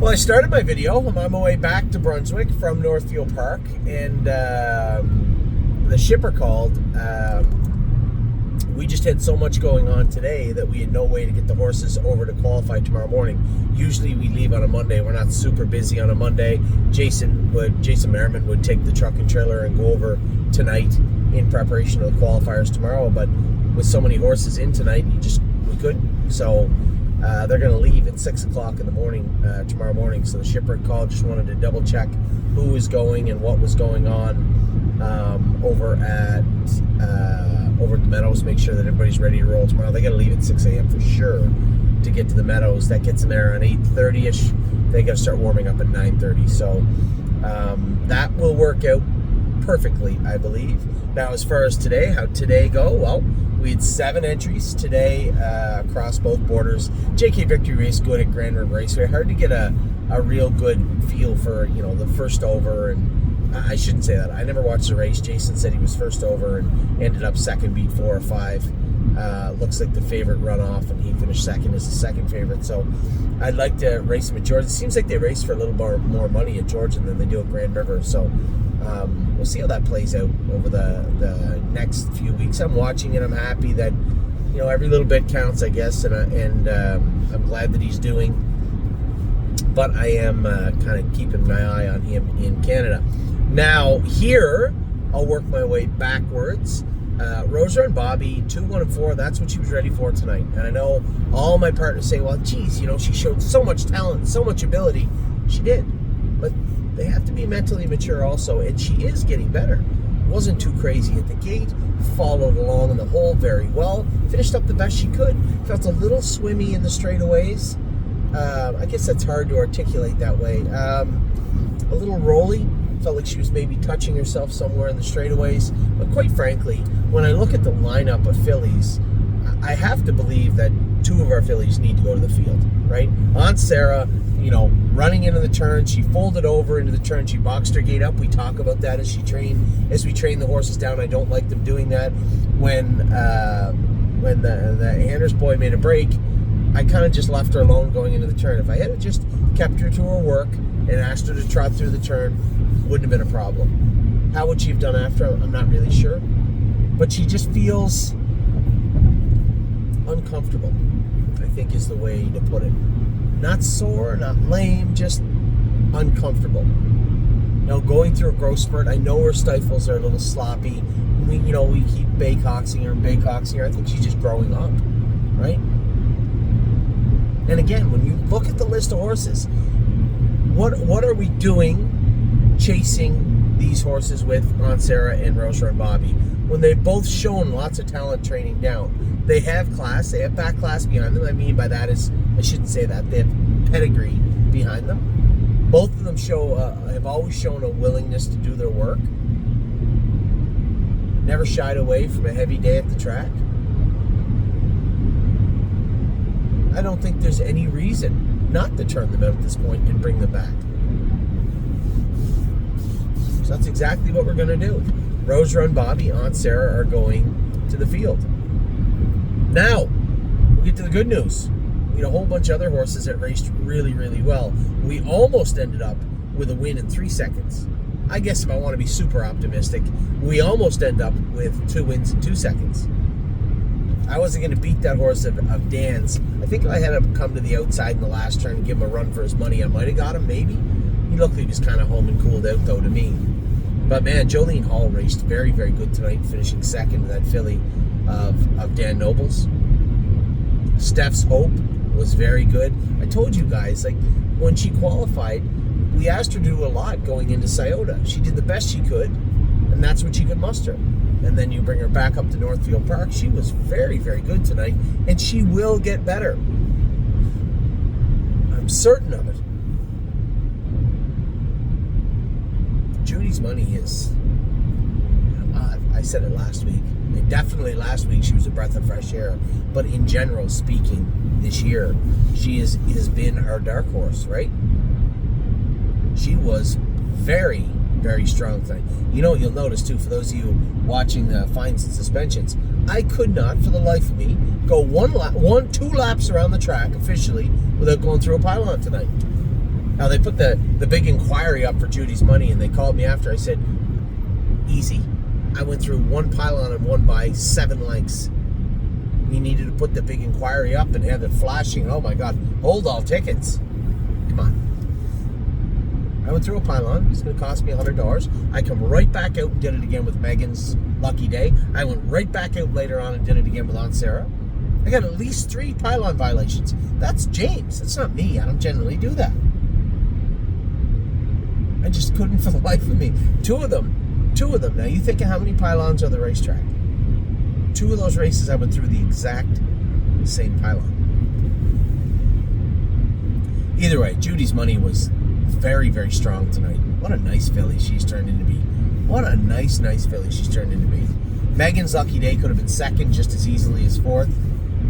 Well, I started my video. I'm on my way back to Brunswick from Northfield Park, and the shipper called. We just had so much going on today that we had no way to get the horses over to qualify tomorrow morning. Usually we leave on a Monday. We're not super busy on a Monday. Jason Merriman would take the truck and trailer and go over tonight in preparation of the qualifiers tomorrow. But with so many horses in tonight, we couldn't. So they're going to leave at 6 o'clock in the morning tomorrow morning. So the shipper called, just wanted to double check who was going and what was going on over at the Meadows. Make sure that everybody's ready to roll tomorrow. They got to leave at 6 a.m. for sure to get to the Meadows. That gets them there around 8:30ish. They got to start warming up at 9:30. So that will work out perfectly, I believe. Now, as far as today, how'd today go? Well, we had 7 entries today across both borders. JK Victory Race good at Grand River Raceway. Hard to get a real good feel for, the first over, and I shouldn't say that. I never watched the race. Jason said he was first over and ended up second, beat 4 or 5. Looks like the favorite runoff, and he finished second as the second favorite. So I'd like to race him at Georgia. It seems like they race for a little more money at Georgia than they do at Grand River. So we'll see how that plays out over the next few weeks. I'm watching it. I'm happy that every little bit counts, I guess, and I'm glad that he's doing. But I am kind of keeping my eye on him in Canada. Now here, I'll work my way backwards. Rose Run Bobby, 2-1-4. That's what she was ready for tonight. And I know all my partners say, well, geez, she showed so much talent, so much ability. She did. But they have to be mentally mature also, and she is getting better. Wasn't too crazy at the gate, followed along in the hole very well, finished up the best she could. Felt a little swimmy in the straightaways. I guess that's hard to articulate that way. A little rolly. Felt like she was maybe touching herself somewhere in the straightaways. But quite frankly, when I look at the lineup of fillies, I have to believe that 2 of our fillies need to go to the field, right? Aunt Sarah, running into the turn, she folded over into the turn, she boxed her gate up. We talk about that as we train the horses down. I don't like them doing that. When the Anders boy made a break, I kind of just left her alone going into the turn. If I had just kept her to her work and asked her to trot through the turn, wouldn't have been a problem. How would she have done after? I'm not really sure. But she just feels uncomfortable, I think is the way to put it. Not sore, not lame, just uncomfortable. Now, going through a growth spurt, I know her stifles are a little sloppy. We keep baycoxing her. I think she's just growing up, right? And again, when you look at the list of horses, what are we doing chasing these horses with Aunt Sarah and Rose Run Bobby when they've both shown lots of talent training down? They have class, they have back class behind them. I mean by that is, I shouldn't say that, they have pedigree behind them. Both of them have always shown a willingness to do their work. Never shied away from a heavy day at the track. I don't think there's any reason not to turn them out at this point and bring them back. So that's exactly what we're going to do. Rose Run Bobby, Aunt Sarah are going to the field. Now, we'll get to the good news. We had a whole bunch of other horses that raced really, really well. We almost ended up with a win in 3 seconds. I guess if I want to be super optimistic, we almost end up with 2 wins in 2 seconds. I wasn't going to beat that horse of Dan's. I think if I had him come to the outside in the last turn and give him a run for his money, I might have got him, maybe. He looked like he was kind of home and cooled out, though, to me. But, man, Jolene Hall raced very, very good tonight, finishing second to that filly of Dan Noble's. Steph's Hope was very good. I told you guys, when she qualified, we asked her to do a lot going into Scioto. She did the best she could, and that's what she could muster. And then you bring her back up to Northfield Park. She was very, very good tonight, and she will get better. I'm certain of it. Judy's Money is, I said it last week. And definitely last week she was a breath of fresh air. But in general speaking, this year, she has been our dark horse, right? She was very, very strong tonight. You'll notice too, for those of you watching the fines and suspensions, I could not, for the life of me, go 2 laps around the track officially without going through a pylon tonight. Now, they put the big inquiry up for Judy's Money, and they called me after. I said, easy. I went through one pylon and won by 7 lengths. We needed to put the big inquiry up and have it flashing. Oh my God, hold all tickets. Come on. I went through a pylon. It's going to cost me $100. I come right back out and did it again with Megan's lucky day. I went right back out later on and did it again with Aunt Sarah. I got at least 3 pylon violations. That's James. That's not me. I don't generally do that. I just couldn't for the life of me. Two of them. Now, you think of how many pylons are the racetrack. 2 of those races I went through the exact same pylon. Either way, Judy's Money was very, very strong tonight. What a nice filly she's turned into be. What a nice filly she's turned into be. Megan's lucky day could have been second just as easily as fourth.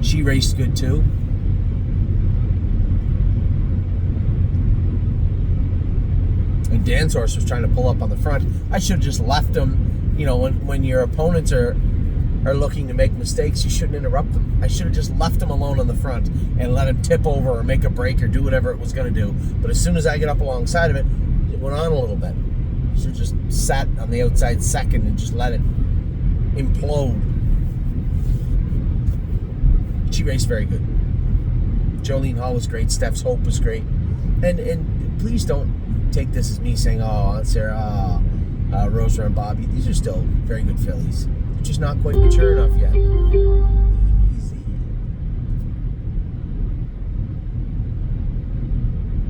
She raced good too. And Dan's horse was trying to pull up on the front. I should have just left him. You know, when your opponents are looking to make mistakes, you shouldn't interrupt them. I should have just left him alone on the front and let him tip over or make a break or do whatever it was going to do. But as soon as I get up alongside of it, it went on a little bit. Should have just sat on the outside second and just let it implode. She raced very good. Jolene Hall was great. Steph's Hope was great. And please don't take this as me saying, oh, Aunt Sarah, Rosa and Bobby. These are still very good fillies. They're just not quite mature enough yet. Easy.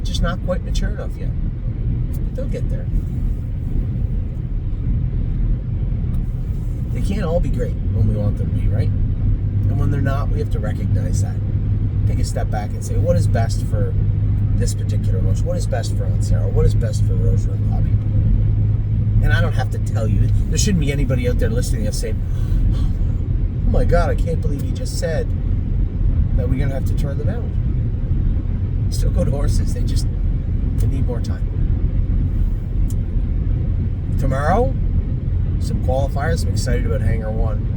Just not quite mature enough yet. But they'll get there. They can't all be great when we want them to be, right? And when they're not, we have to recognize that. Take a step back and say, what is best for this particular horse? What is best for Aunt Sarah? What is best for Rosa and Bobby? And I don't have to tell you. There shouldn't be anybody out there listening to us saying, oh my God, I can't believe you just said that we're going to have to turn them out. Still good horses. They need more time. Tomorrow, some qualifiers. I'm excited about Hangar 1.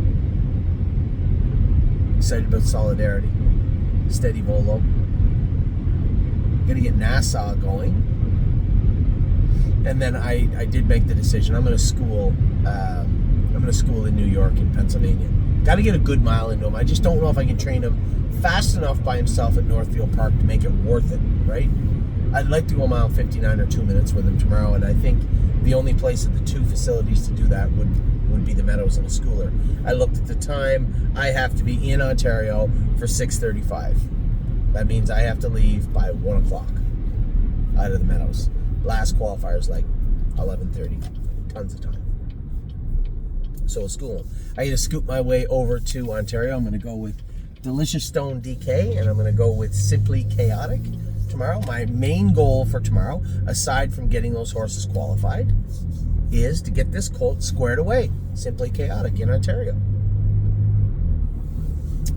Excited about Solidarity. Steady Volo. Gonna get Nassau going. And then I did make the decision. I'm gonna school in New York and Pennsylvania. Gotta get a good mile into him. I just don't know if I can train him fast enough by himself at Northfield Park to make it worth it, right? I'd like to go a mile 59 or 2 minutes with him tomorrow, and I think the only place at the 2 facilities to do that would be the Meadows and a schooler. I looked at the time. I have to be in Ontario for 6:35. That means I have to leave by 1 o'clock out of the Meadows. Last qualifier's like 11:30. Tons of time. So we'll school him. I got to scoot my way over to Ontario. I'm going to go with Delicious Stone DK, and I'm going to go with Simply Chaotic tomorrow. My main goal for tomorrow, aside from getting those horses qualified, is to get this colt squared away. Simply Chaotic in Ontario.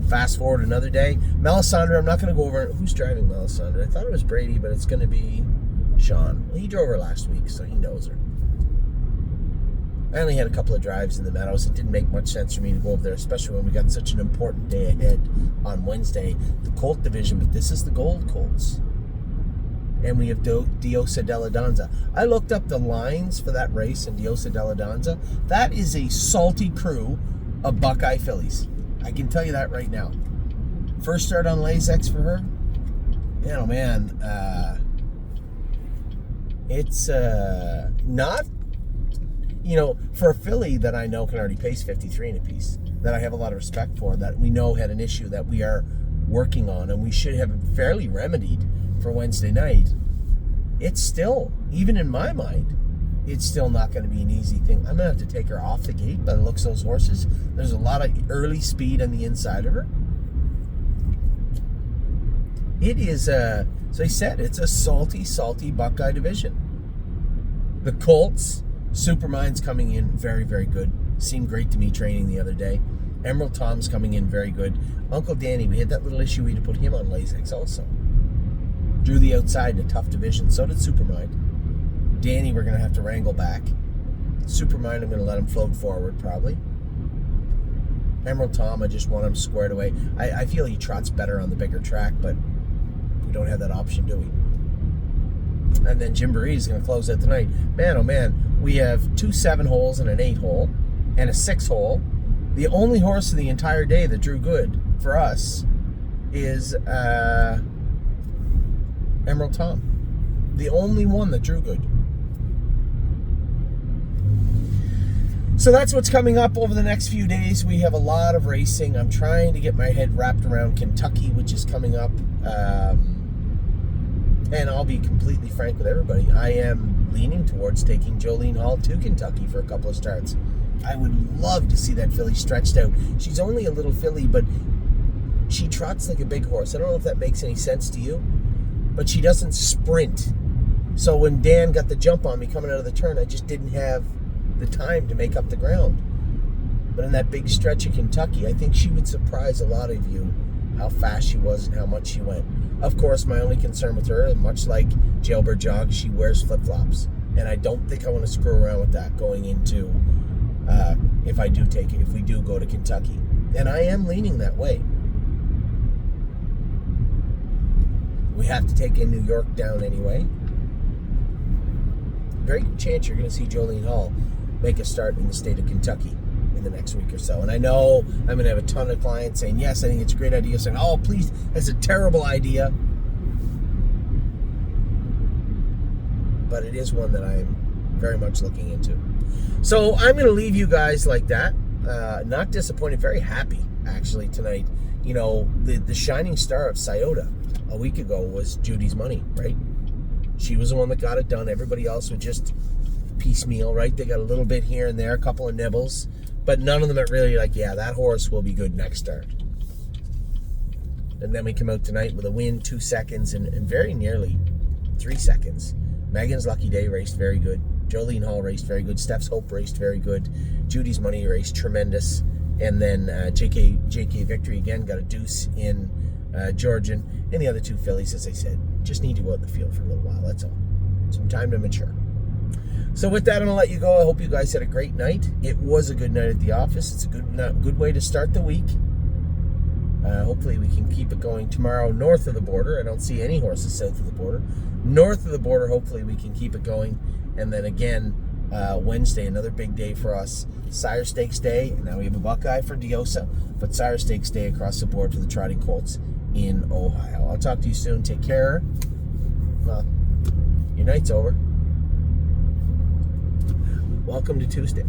Fast forward another day. Melisandre, I'm not going to go over who's driving Melisandre. I thought it was Brady, but it's going to be Sean. Well, he drove her last week, so he knows her. I only had a couple of drives in the Meadows. It didn't make much sense for me to go over there, especially when we got such an important day ahead on Wednesday. The Colt division, but this is the Gold Colts. And we have Diosa Della Danza. I looked up the lines for that race in Diosa Della Danza. That is a salty crew of Buckeye fillies. I can tell you that right now. First start on Lasix for her. Oh man, it's not, for a filly that I know can already pace 53 in a piece, that I have a lot of respect for, that we know had an issue that we are working on and we should have fairly remedied for Wednesday night. It's still, even in my mind, it's still not going to be an easy thing. I'm going to have to take her off the gate by the looks of those horses. There's a lot of early speed on the inside of her. It is, as I said, it's a salty, salty Buckeye division. The Colts, Supermine's coming in very, very good. Seemed great to me training the other day. Emerald Tom's coming in very good. Uncle Danny, we had that little issue. We had to put him on Lasix also. Drew the outside in a tough division. So did Supermine. Danny, we're going to have to wrangle back. Supermine, I'm going to let him float forward probably. Emerald Tom, I just want him squared away. I feel he trots better on the bigger track, but we don't have that option, do we? And then Gymboree is going to close out the night. Man, oh man, we have 2 7-holes and an 8-hole and a 6-hole. The only horse of the entire day that drew good for us is Emerald Tom. The only one that drew good. So that's what's coming up over the next few days. We have a lot of racing. I'm trying to get my head wrapped around Kentucky, which is coming up. And I'll be completely frank with everybody. I am leaning towards taking Jolene Hall to Kentucky for a couple of starts. I would love to see that filly stretched out. She's only a little filly, but she trots like a big horse. I don't know if that makes any sense to you, but she doesn't sprint. So when Dan got the jump on me coming out of the turn, I just didn't have the time to make up the ground. But in that big stretch of Kentucky, I think she would surprise a lot of you how fast she was and how much she went. Of course, my only concern with her, much like Jailbird Jog, she wears flip-flops. And I don't think I want to screw around with that going into, if I do take it, if we do go to Kentucky. And I am leaning that way. We have to take in New York down anyway. Very good chance you're going to see Jolene Hall make a start in the state of Kentucky in the next week or so. And I know I'm going to have a ton of clients saying, yes, I think it's a great idea. Saying, oh, please, that's a terrible idea. But it is one that I'm very much looking into. So I'm going to leave you guys like that. Not disappointed, very happy, actually, tonight. You know, the shining star of Scioto a week ago was Judy's Money, right? She was the one that got it done. Everybody else would just piecemeal, right? They got a little bit here and there, a couple of nibbles, but none of them are really like, yeah, that horse will be good next start. And then we come out tonight with a win, 2 seconds, and very nearly 3 seconds. Megan's Lucky Day raced very good. Jolene Hall raced very good. Steph's Hope raced very good. Judy's Money raced tremendous. And then JK Victory again got a deuce in Georgian. And the other 2 fillies, as I said, just need to go out in the field for a little while. That's all. Some time to mature. So with that, I'm going to let you go. I hope you guys had a great night. It was a good night at the office. It's a good way to start the week. Hopefully we can keep it going tomorrow north of the border. I don't see any horses south of the border. North of the border, hopefully we can keep it going. And then again, Wednesday, another big day for us. Sire Stakes Day. And now we have a Buckeye for Diosa. But Sire Stakes Day across the board for the Trotting Colts in Ohio. I'll talk to you soon. Take care. Well, your night's over. Welcome to Tuesday.